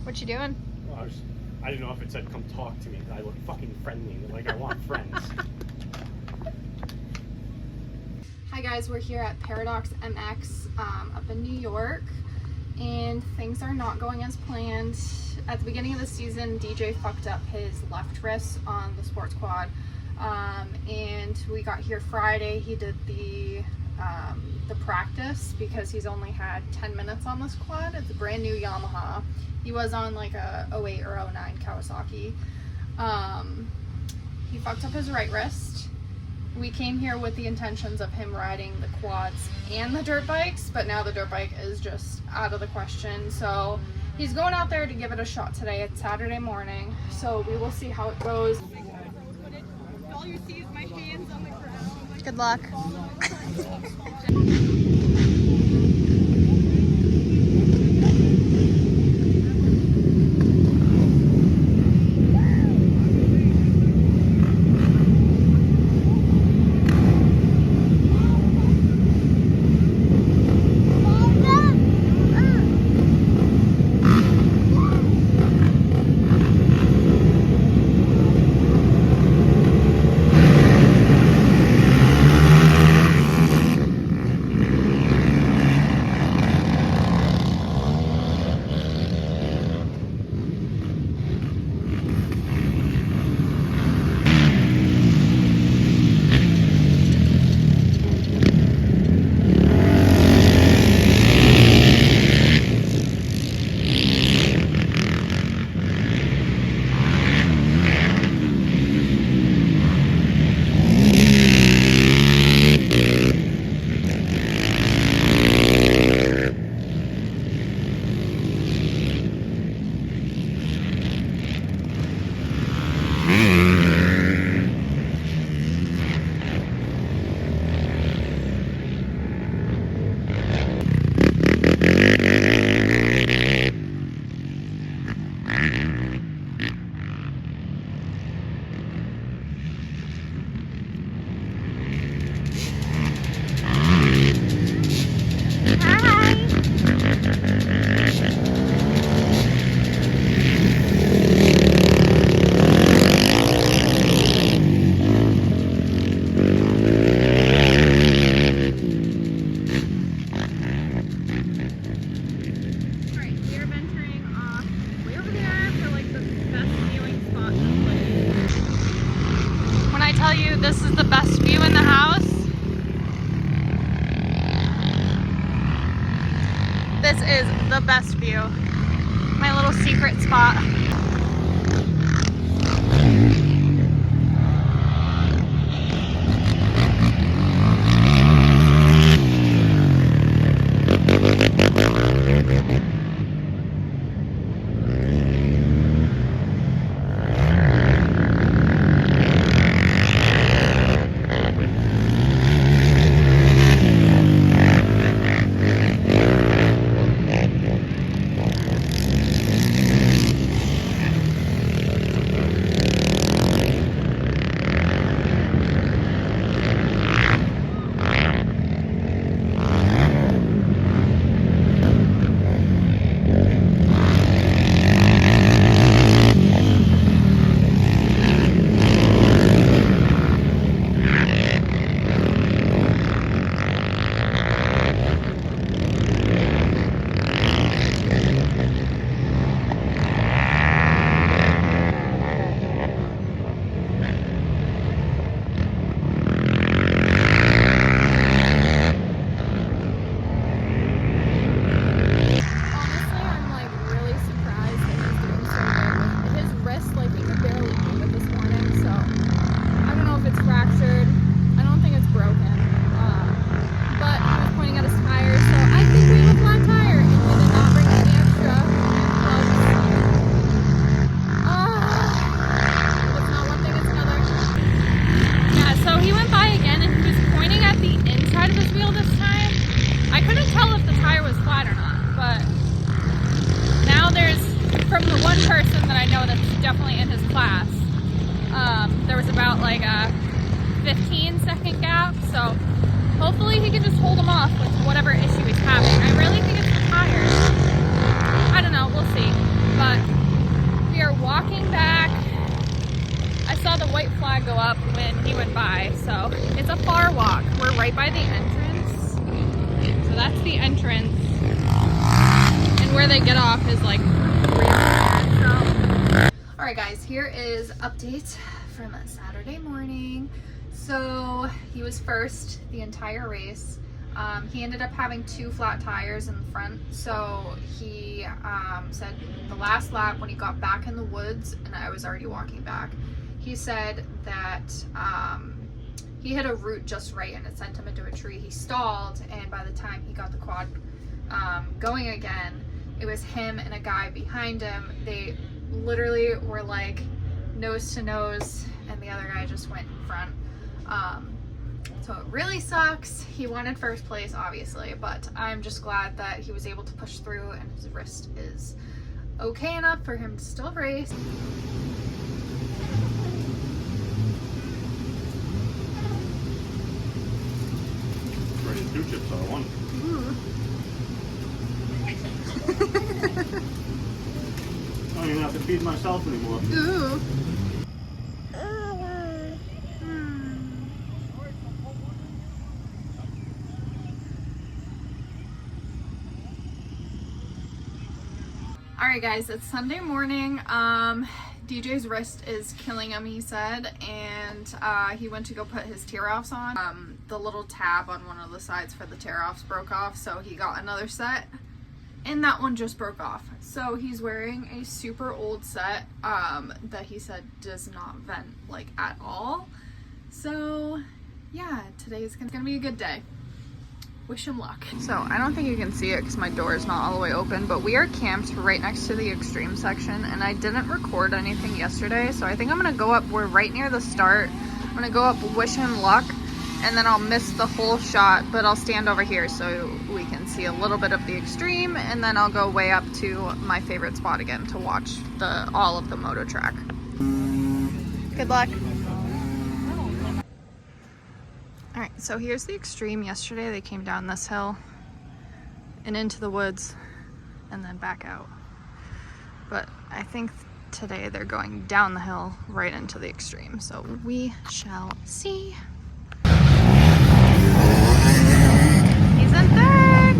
What you doing? Well, I didn't know if it said come talk to me. I look fucking friendly, like I want friends. Hi guys, we're here at Paradox MX up in New York, and things are not going as planned. At the beginning of the season, DJ fucked up his left wrist on the sports quad, and we got here Friday. He did the practice because he's only had 10 minutes on this quad. It's a brand new Yamaha. He was on like a 08 or 09 Kawasaki. He fucked up his right wrist. We came here with the intentions of him riding the quads and the dirt bikes, but now the dirt bike is just out of the question. So he's going out there to give it a shot today. It's Saturday morning, so we will see how it goes. All you see is my hands on the ground. Good luck. This is the best view in the house. This is the best view. My little secret spot. There was about like a 15-second gap, so hopefully he can just hold them off with whatever issue he's having. I really think it's the tires. I don't know, we'll see. but we are walking back. I saw the white flag go up when he went by, so it's a far walk. We're right by the entrance. So that's the entrance. And where they get off is like right there. So. Alright guys, here is update from Saturday morning. So he was first the entire race. He ended up having 2 flat tires in the front, so he said the last lap when he got back in the woods, and I was already walking back, he said that he hit a root just right and it sent him into a tree. He stalled, and by the time he got the quad going again, it was him and a guy behind him. They literally were like nose to nose, and the other guy just went in front. So it really sucks. He wanted first place, obviously, but I'm just glad that he was able to push through and his wrist is okay enough for him to still race. Ready 2 chips out of 1. I don't even have to feed myself anymore. Ooh. Alright guys, it's Sunday morning. DJ's wrist is killing him, he said, and he went to go put his tear-offs on. The little tab on one of the sides for the tear-offs broke off, so he got another set, and that one just broke off. So he's wearing a super old set that he said does not vent like at all. So yeah, today's gonna be a good day. Wish him luck. So I don't think you can see it because my door is not all the way open, but we are camped right next to the extreme section, and I didn't record anything yesterday, so I think I'm gonna go up. We're right near the start. I'm gonna go up, wish him luck, and then I'll miss the whole shot, but I'll stand over here so we can see a little bit of the extreme, and then I'll go way up to my favorite spot again to watch all of the moto track. Good luck. Alright, so here's the extreme. Yesterday they came down this hill and into the woods and then back out. But I think today they're going down the hill right into the extreme. So we shall see. He's in third!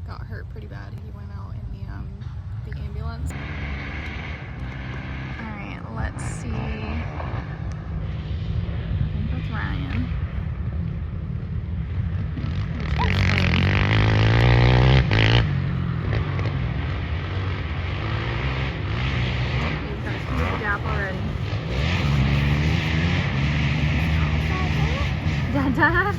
Got hurt pretty bad. He went out in the ambulance. All right, let's see. I think that's Ryan. He's got a huge gap already. Dada.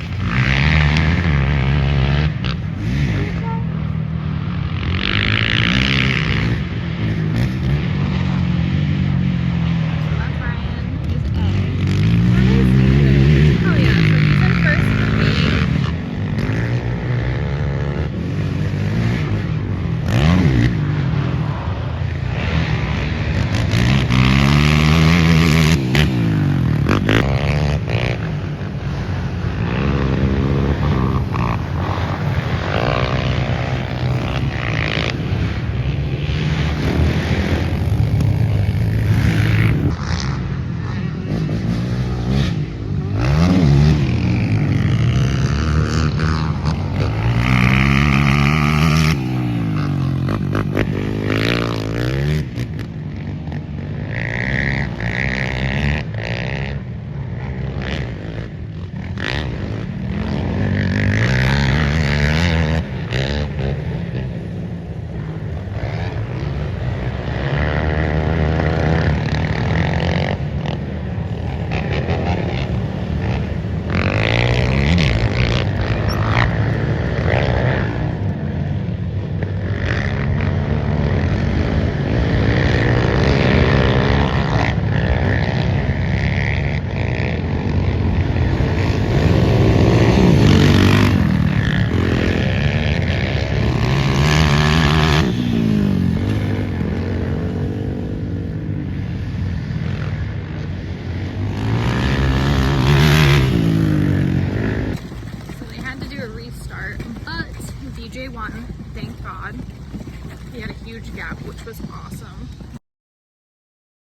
restart, but DJ won, thank God. He had a huge gap, which was awesome.